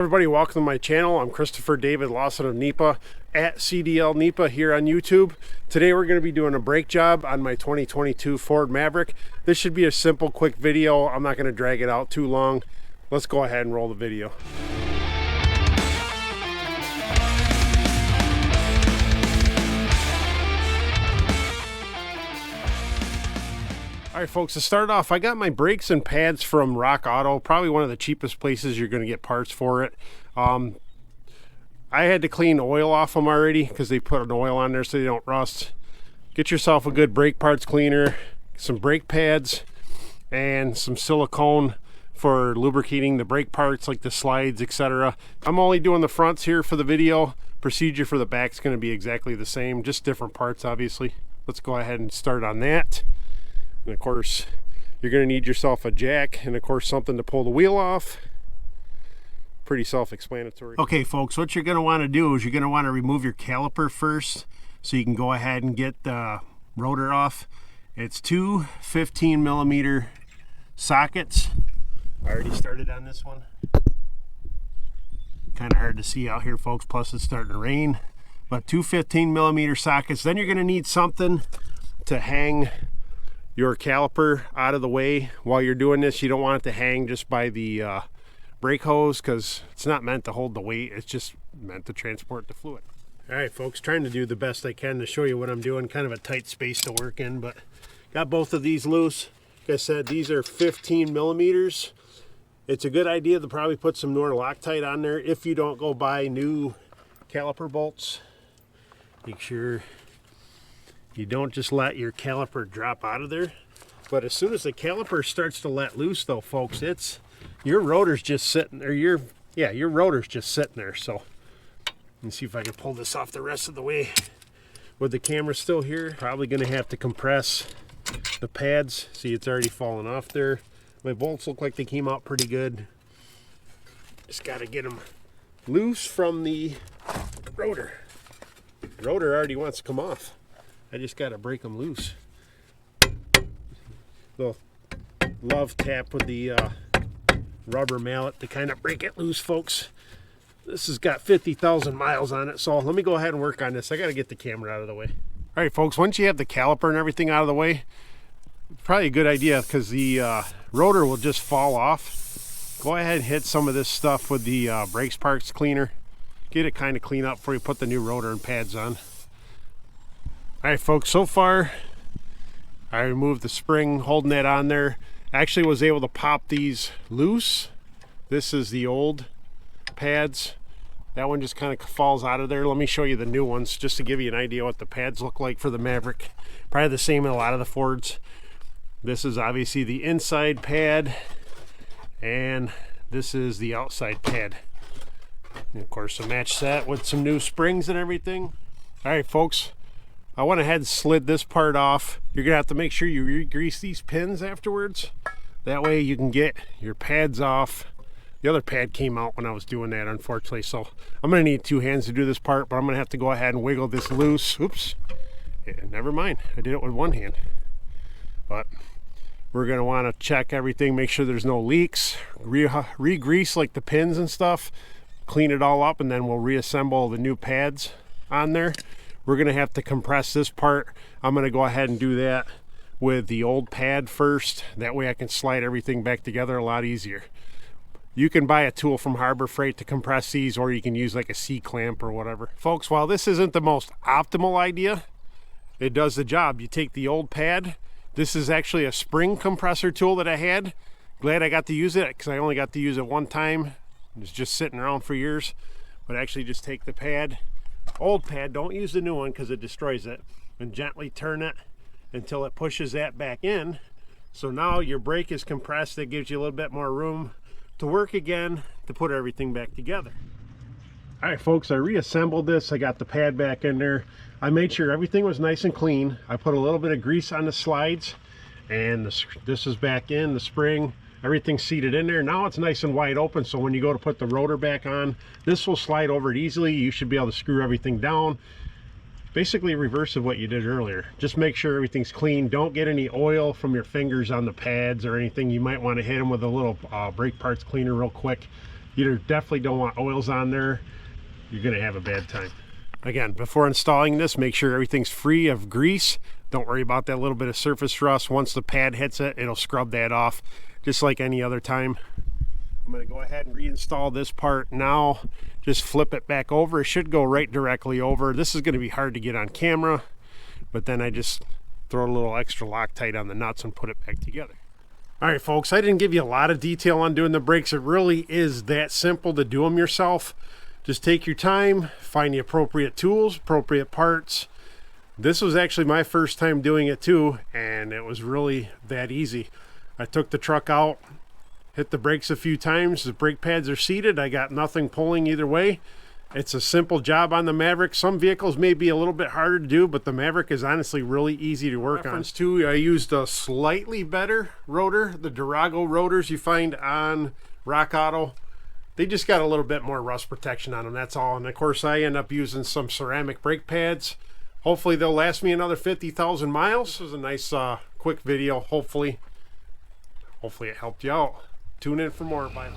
Everybody, welcome to my channel. I'm Christopher David Lawsonranger at cdlnepa here on YouTube. Today we're going to be doing a brake job on my 2022 Ford Maverick. This should be a simple, quick video. I'm not going to drag it out too long. Let's go ahead and roll the video. All right, folks, to start off, I got my brakes and pads from Rock Auto, probably one of the cheapest places you're going to get parts for it. I had to clean oil off them already because they put an oil on there so they don't rust. Get yourself a good brake parts cleaner, some brake pads, and some silicone for lubricating the brake parts like the slides, etc. I'm only doing the fronts here for the video. Procedure for the back's going to be exactly the same, just different parts, obviously. Let's go ahead and start on that. And of course, you're going to need yourself a jack and of course something to pull the wheel off. Pretty self-explanatory. Okay, folks, what you're going to want to do is you're going to want to remove your caliper first so you can go ahead and get the rotor off. It's two 15mm sockets. I already started on this one. Kind of hard to see out here, folks, plus it's starting to rain. But two 15mm sockets. Then you're going to need something to hang your caliper out of the way while you're doing this. You don't want it to hang just by the brake hose because it's not meant to hold the weight. It's just meant to transport the fluid. All right, folks, trying to do the best I can to show you what I'm doing. Kind of a tight space to work in, but got both of these loose. Like I said, these are 15mm. It's a good idea to probably put some Nor Loctite on there if you don't go buy new caliper bolts. Make sure you don't just let your caliper drop out of there. But as soon as the caliper starts to let loose though, folks, it's your rotor's just sitting there. Your rotor's just sitting there. So let me see if I can pull this off the rest of the way with the camera still here. Probably gonna have to compress the pads. See, it's already falling off there. My bolts look like they came out pretty good. Just gotta get them loose from the rotor. The rotor already wants to come off. I just got to break them loose. Little love tap with the rubber mallet to kind of break it loose, folks. This has got 50,000 miles on it, so let me go ahead and work on this. I got to get the camera out of the way. All right, folks, once you have the caliper and everything out of the way, probably a good idea because the rotor will just fall off. Go ahead and hit some of this stuff with the brakes parts cleaner. Get it kind of clean up before you put the new rotor and pads on. All right, folks, so far I removed the spring holding that on there. Actually was able to pop these loose. This is the old pads. That one just kind of falls out of there. Let me show you the new ones just to give you an idea what the pads look like for the Maverick. Probably the same in a lot of the Fords. This is obviously the inside pad and this is the outside pad. And of course, to match that with some new springs and everything. All right, folks, I went ahead and slid this part off. You're gonna have to make sure you re-grease these pins afterwards. That way you can get your pads off. The other pad came out when I was doing that, unfortunately. So I'm gonna need two hands to do this part, but I'm gonna have to go ahead and wiggle this loose. Oops, yeah, never mind. I did it with one hand. But we're gonna wanna check everything, make sure there's no leaks, re-grease like the pins and stuff, clean it all up, and then we'll reassemble the new pads on there. We're going to have to compress this part. I'm going to go ahead and do that with the old pad first. That way I can slide everything back together a lot easier. You can buy a tool from Harbor Freight to compress these, or you can use like a C-clamp or whatever. Folks, while this isn't the most optimal idea, it does the job. You take the old pad. This is actually a spring compressor tool that I had. Glad I got to use it because I only got to use it one time. It was just sitting around for years. But actually just take the pad, old pad, don't use the new one because it destroys it, and gently turn it until it pushes that back in. So now your brake is compressed. That gives you a little bit more room to work again to put everything back together. All right, folks, I reassembled this. I got the pad back in there. I made sure everything was nice and clean. I put a little bit of grease on the slides, and this is back in the spring. Everything's seated in there. Now it's nice and wide open, so when you go to put the rotor back on, this will slide over it easily. You should be able to screw everything down. Basically reverse of what you did earlier. Just make sure everything's clean. Don't get any oil from your fingers on the pads or anything. You might want to hit them with a little brake parts cleaner real quick You definitely don't want oils on there. You're going to have a bad time. Again, before installing this, make sure everything's free of grease. Don't worry about that little bit of surface rust. Once the pad hits it, it'll scrub that off just like any other time. I'm going to go ahead and reinstall this part now. Just flip it back over. It should go right directly over. This is going to be hard to get on camera, but then I just throw a little extra Loctite on the nuts and put it back together. All right, folks, I didn't give you a lot of detail on doing the brakes. It really is that simple to do them yourself. Just take your time, find the appropriate tools, appropriate parts. This was actually my first time doing it too, and it was really that easy. I took the truck out, hit the brakes a few times. The brake pads are seated. I got nothing pulling either way. It's a simple job on the Maverick. Some vehicles may be a little bit harder to do, but the Maverick is honestly really easy to work on. Too, I used a slightly better rotor, the Durago rotors you find on Rock Auto. They just got a little bit more rust protection on them, that's all. And of course, I end up using some ceramic brake pads. Hopefully they'll last me another 50,000 miles. This was a nice quick video. Hopefully it helped you out. Tune in for more. Bye.